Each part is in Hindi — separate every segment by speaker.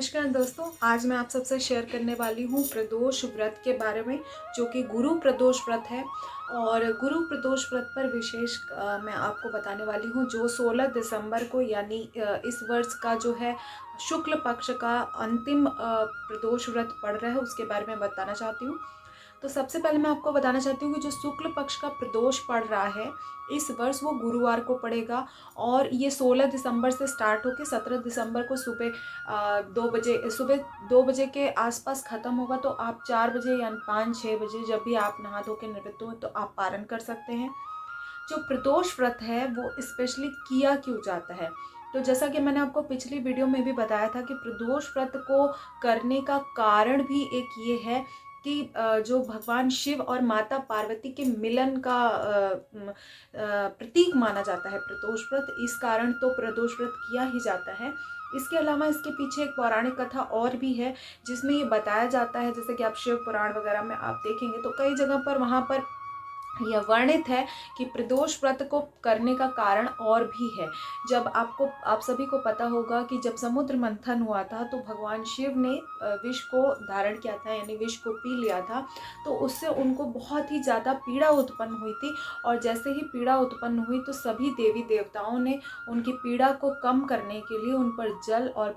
Speaker 1: नमस्कार दोस्तों, आज मैं आप सबसे शेयर करने वाली हूँ प्रदोष व्रत के बारे में, जो कि गुरु प्रदोष व्रत है। और गुरु प्रदोष व्रत पर विशेष मैं आपको बताने वाली हूँ, जो 16 दिसंबर को यानी इस वर्ष का जो है शुक्ल पक्ष का अंतिम प्रदोष व्रत पड़ रहा है, उसके बारे में बताना चाहती हूँ। तो सबसे पहले मैं आपको बताना चाहती हूँ कि जो शुक्ल पक्ष का प्रदोष पड़ रहा है इस वर्ष, वो गुरुवार को पड़ेगा। और ये 16 दिसंबर से स्टार्ट होकर 17 दिसंबर को सुबह 2 बजे के आसपास ख़त्म होगा। तो आप 4 बजे या 5-6 बजे जब भी आप नहा धो के निवृत्त हो तो आप पारण कर सकते हैं। जो प्रदोष व्रत है वो स्पेशली किया क्यों जाता है, तो जैसा कि मैंने आपको पिछली वीडियो में भी बताया था कि प्रदोष व्रत को करने का कारण भी एक ये है कि जो भगवान शिव और माता पार्वती के मिलन का प्रतीक माना जाता है प्रदोष व्रत। इस कारण तो प्रदोष व्रत किया ही जाता है। इसके अलावा इसके पीछे एक पौराणिक कथा और भी है, जिसमें ये बताया जाता है, जैसे कि आप शिव पुराण वगैरह में आप देखेंगे तो कई जगह पर वहाँ पर यह वर्णित है कि प्रदोष व्रत को करने का कारण और भी है। जब आप सभी को पता होगा कि जब समुद्र मंथन हुआ था तो भगवान शिव ने विष को धारण किया था, यानी विष को पी लिया था। तो उससे उनको बहुत ही ज़्यादा पीड़ा उत्पन्न हुई थी। और जैसे ही पीड़ा उत्पन्न हुई तो सभी देवी देवताओं ने उनकी पीड़ा को कम करने के लिए उन पर जल और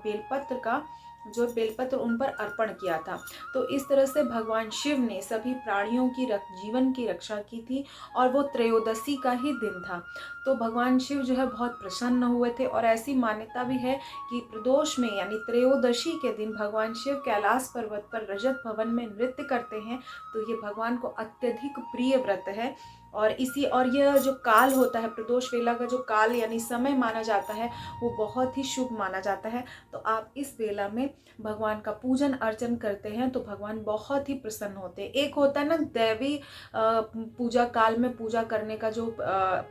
Speaker 1: बेलपत्र उन पर अर्पण किया था। तो इस तरह से भगवान शिव ने सभी प्राणियों की जीवन की रक्षा की थी। और वो त्रयोदशी का ही दिन था। तो भगवान शिव जो है बहुत प्रसन्न हुए थे। और ऐसी मान्यता भी है कि प्रदोष में यानी त्रयोदशी के दिन भगवान शिव कैलाश पर्वत पर रजत भवन में नृत्य करते हैं। तो ये भगवान को अत्यधिक प्रिय व्रत है। और यह जो काल होता है, प्रदोष वेला का जो काल यानी समय माना जाता है, वो बहुत ही शुभ माना जाता है। तो आप इस वेला में भगवान का पूजन अर्चन करते हैं तो भगवान बहुत ही प्रसन्न होते हैं। एक होता है ना दैवी पूजा काल में पूजा करने का जो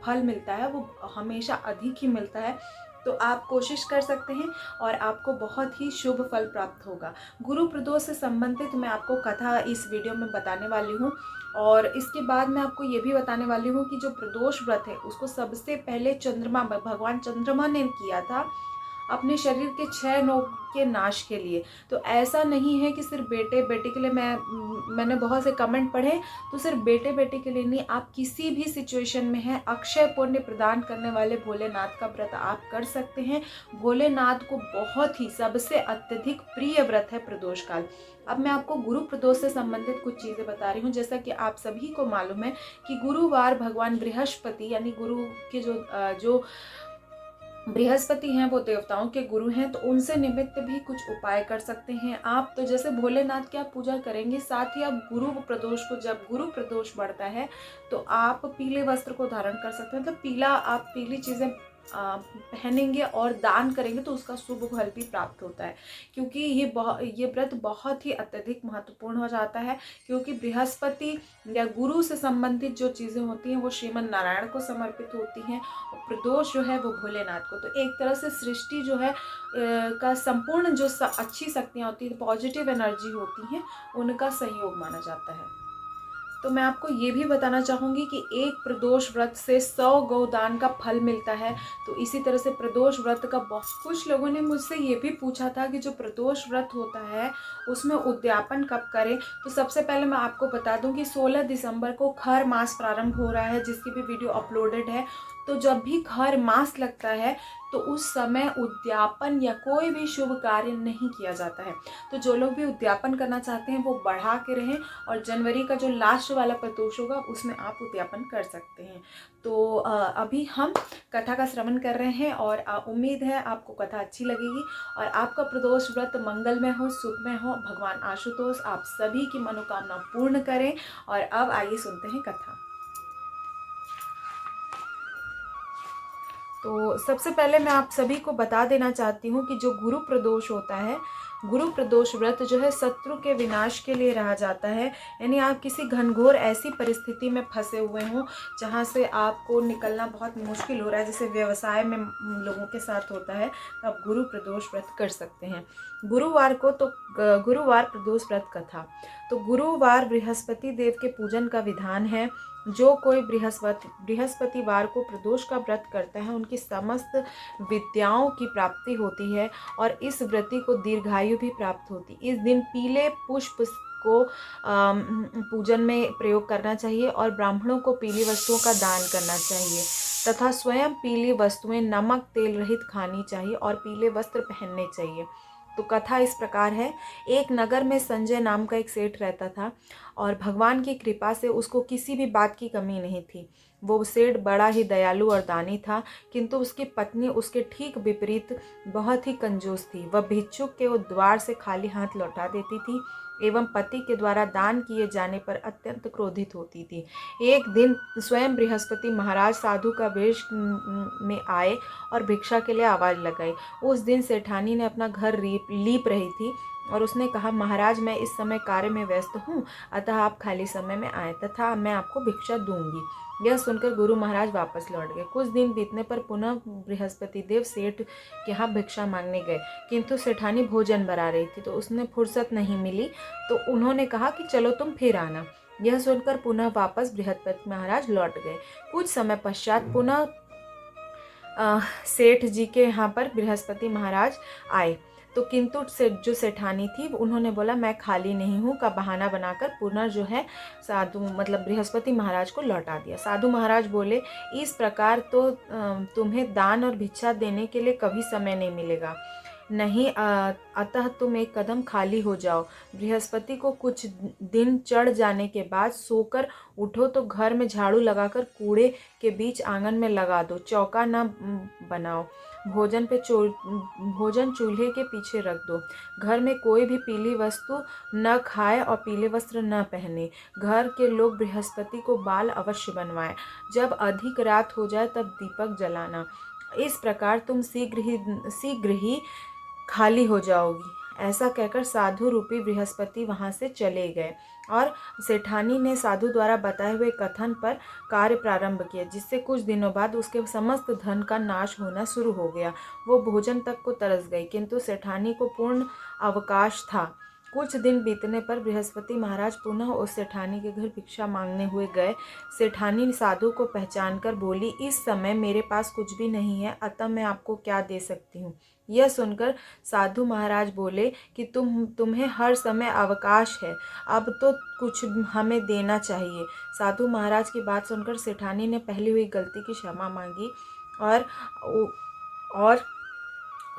Speaker 1: फल मिलता है वो हमेशा अधिक ही मिलता है। तो आप कोशिश कर सकते हैं और आपको बहुत ही शुभ फल प्राप्त होगा। गुरु प्रदोष से संबंधित मैं आपको कथा इस वीडियो में बताने वाली हूँ। और इसके बाद मैं आपको ये भी बताने वाली हूँ कि जो प्रदोष व्रत है उसको सबसे पहले भगवान चंद्रमा ने किया था अपने शरीर के 6 नोक के नाश के लिए। तो ऐसा नहीं है कि सिर्फ बेटे बेटे के लिए, मैंने बहुत से कमेंट पढ़े, तो सिर्फ बेटे बेटे के लिए नहीं, आप किसी भी सिचुएशन में हैं, अक्षय पुण्य प्रदान करने वाले भोलेनाथ का व्रत आप कर सकते हैं। भोलेनाथ को बहुत ही सबसे अत्यधिक प्रिय व्रत है प्रदोष काल। अब मैं आपको गुरु प्रदोष से संबंधित कुछ चीज़ें बता रही हूँ। जैसा कि आप सभी को मालूम है कि गुरुवार भगवान बृहस्पति यानी गुरु के जो बृहस्पति हैं वो देवताओं के गुरु हैं, तो उनसे निमित्त भी कुछ उपाय कर सकते हैं आप। तो जैसे भोलेनाथ की आप पूजा करेंगे, साथ ही आप गुरु प्रदोष को, जब गुरु प्रदोष बढ़ता है तो आप पीले वस्त्र को धारण कर सकते हैं। मतलब पीला, आप पीली चीज़ें पहनेंगे और दान करेंगे तो उसका शुभ फल भी प्राप्त होता है। क्योंकि ये व्रत बहुत ही अत्यधिक महत्वपूर्ण हो जाता है, क्योंकि बृहस्पति या गुरु से संबंधित जो चीज़ें होती हैं वो श्रीमन नारायण को समर्पित होती हैं, और प्रदोष जो है वो भोलेनाथ को। तो एक तरह से सृष्टि जो है का संपूर्ण जो अच्छी शक्तियाँ होती हैं, पॉजिटिव एनर्जी होती हैं, उनका संयोग माना जाता है। तो मैं आपको ये भी बताना चाहूँगी कि एक प्रदोष व्रत से 100 गोदान का फल मिलता है। तो इसी तरह से प्रदोष व्रत का कुछ लोगों ने मुझसे ये भी पूछा था कि जो प्रदोष व्रत होता है उसमें उद्यापन कब करें। तो सबसे पहले मैं आपको बता दूं कि 16 दिसंबर को खर मास प्रारंभ हो रहा है, जिसकी भी वीडियो अपलोडेड है। तो जब भी खर मास लगता है तो उस समय उद्यापन या कोई भी शुभ कार्य नहीं किया जाता है। तो जो लोग भी उद्यापन करना चाहते हैं वो बढ़ा के रहें, और जनवरी का जो लास्ट वाला प्रदोष होगा उसमें आप उद्यापन कर सकते हैं। तो अभी हम कथा का श्रवण कर रहे हैं और उम्मीद है आपको कथा अच्छी लगेगी और आपका प्रदोष व्रत मंगलमय हो, शुभमय हो। भगवान आशुतोष आप सभी की मनोकामना पूर्ण करें। और अब आइए सुनते हैं कथा। तो सबसे पहले मैं आप सभी को बता देना चाहती हूँ कि जो गुरु प्रदोष होता है, गुरु प्रदोष व्रत जो है शत्रु के विनाश के लिए रहा जाता है। यानी आप किसी घनघोर ऐसी परिस्थिति में फंसे हुए हों जहाँ से आपको निकलना बहुत मुश्किल हो रहा है, जैसे व्यवसाय में लोगों के साथ होता है, तो आप गुरु प्रदोष व्रत कर सकते हैं। गुरुवार प्रदोष व्रत कथा। तो गुरुवार बृहस्पति देव के पूजन का विधान है। जो कोई बृहस्पतिवार को प्रदोष का व्रत करता है उनकी समस्त विद्याओं की प्राप्ति होती है और इस व्रती को दीर्घायु भी प्राप्त होती। इस दिन पीले पुष्प को पूजन में प्रयोग करना चाहिए और ब्राह्मणों को पीली वस्तुओं का दान करना चाहिए तथा स्वयं पीली वस्तुएं नमक तेल रहित खानी चाहिए और पीले वस्त्र पहनने चाहिए। तो कथा इस प्रकार है। एक नगर में संजय नाम का एक सेठ रहता था और भगवान की कृपा से उसको किसी भी बात की कमी नहीं थी। वो सेठ बड़ा ही दयालु और दानी था, किंतु उसकी पत्नी उसके ठीक विपरीत बहुत ही कंजूस थी। वह भिक्षुक के द्वार से खाली हाथ लौटा देती थी एवं पति के द्वारा दान किए जाने पर अत्यंत क्रोधित होती थी। एक दिन स्वयं बृहस्पति महाराज साधु का वेश में आए और भिक्षा के लिए आवाज़ लगाई। उस दिन सेठानी ने अपना घर लीप रही थी और उसने कहा, महाराज मैं इस समय कार्य में व्यस्त हूँ, अतः आप खाली समय में आए तथा मैं आपको भिक्षा दूंगी। यह सुनकर गुरु महाराज वापस लौट गए। कुछ दिन बीतने पर पुनः बृहस्पति देव सेठ के यहाँ भिक्षा मांगने गए, किंतु सेठानी भोजन बना रही थी तो उसने फुर्सत नहीं मिली, तो उन्होंने कहा कि चलो तुम फिर आना। यह सुनकर पुनः वापस बृहस्पति महाराज लौट गए। कुछ समय पश्चात पुनः सेठ जी के यहाँ पर बृहस्पति महाराज आए, तो किंतु जो सेठानी थी उन्होंने बोला मैं खाली नहीं हूँ का बहाना बनाकर पुनः जो है साधु मतलब बृहस्पति महाराज को लौटा दिया। साधु महाराज बोले, इस प्रकार तो तुम्हें दान और भिक्षा देने के लिए कभी समय नहीं मिलेगा, नहीं अतः तुम एक कदम खाली हो जाओ। बृहस्पति को कुछ दिन चढ़ जाने के बाद सोकर उठो तो घर में झाड़ू लगाकर कूड़े के बीच आंगन में लगा दो, चौका न बनाओ, भोजन चूल्हे के पीछे रख दो, घर में कोई भी पीली वस्तु न खाए और पीले वस्त्र न पहने, घर के लोग बृहस्पति को बाल अवश्य बनवाएं, जब अधिक रात हो जाए तब दीपक जलाना। इस प्रकार तुम शीघ्र ही खाली हो जाओगी। ऐसा कहकर साधु रूपी बृहस्पति वहाँ से चले गए और सेठानी ने साधु द्वारा बताए हुए कथन पर कार्य प्रारंभ किया, जिससे कुछ दिनों बाद उसके समस्त धन का नाश होना शुरू हो गया। वो भोजन तक को तरस गई, किंतु सेठानी को पूर्ण अवकाश था। कुछ दिन बीतने पर बृहस्पति महाराज पुनः उस सेठानी के घर भिक्षा मांगने हुए गए। सेठानी साधु को पहचानकर बोली, इस समय मेरे पास कुछ भी नहीं है, अतः मैं आपको क्या दे सकती हूँ। यह सुनकर साधु महाराज बोले कि तुम्हें हर समय अवकाश है, अब तो कुछ हमें देना चाहिए। साधु महाराज की बात सुनकर सेठानी ने पहली हुई गलती की क्षमा मांगी और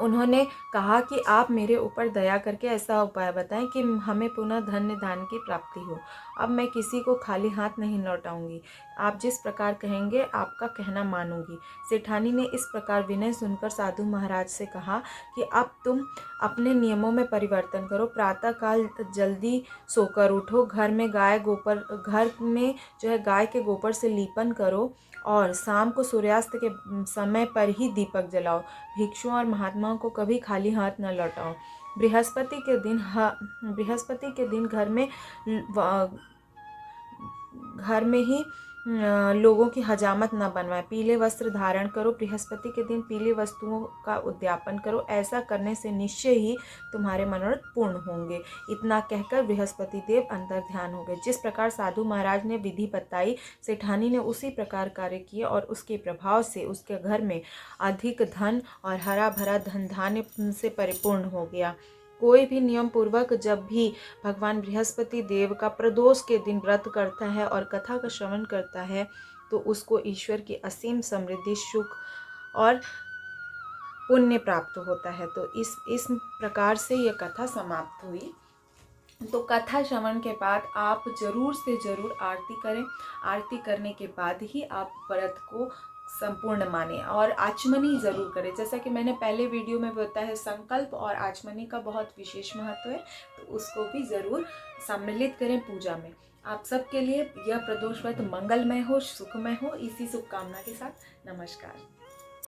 Speaker 1: उन्होंने कहा कि आप मेरे ऊपर दया करके ऐसा उपाय बताएं कि हमें पुनः धन्य दान की प्राप्ति हो। अब मैं किसी को खाली हाथ नहीं लौटाऊंगी, आप जिस प्रकार कहेंगे आपका कहना मानूंगी। सेठानी ने इस प्रकार विनय सुनकर साधु महाराज से कहा कि अब तुम अपने नियमों में परिवर्तन करो, प्रातःकाल जल्दी सोकर उठो, घर में जो है गाय के गोबर से लीपन करो और शाम को सूर्यास्त के समय पर ही दीपक जलाओ। भिक्षुओं और महात्माओं को कभी खाली हाथ न लौटाओ। बृहस्पति के दिन घर में ही लोगों की हजामत न बनवाएं। पीले वस्त्र धारण करो। बृहस्पति के दिन पीली वस्तुओं का उद्यापन करो। ऐसा करने से निश्चय ही तुम्हारे मनोरथ पूर्ण होंगे। इतना कहकर बृहस्पति देव अंतर ध्यान हो गए। जिस प्रकार साधु महाराज ने विधि बताई, सेठानी ने उसी प्रकार कार्य किए और उसके प्रभाव से उसके घर में अधिक धन और हरा भरा धन धान्य से परिपूर्ण हो गया। कोई भी नियम पूर्वक जब भी भगवान बृहस्पति देव का प्रदोष के दिन व्रत करता है और कथा का श्रवण करता है तो उसको ईश्वर की असीम समृद्धि, सुख और पुण्य प्राप्त होता है। तो इस प्रकार से ये कथा समाप्त हुई। तो कथा श्रवण के बाद आप जरूर से जरूर आरती करें। आरती करने के बाद ही आप व्रत को संपूर्ण माने और आचमनी जरूर करें। जैसा कि मैंने पहले वीडियो में बताया है, संकल्प और आचमनी का बहुत विशेष महत्व है, तो उसको भी जरूर सम्मिलित करें पूजा में। आप सबके लिए यह प्रदोष व्रत मंगलमय हो, सुखमय हो, इसी शुभकामना के साथ नमस्कार।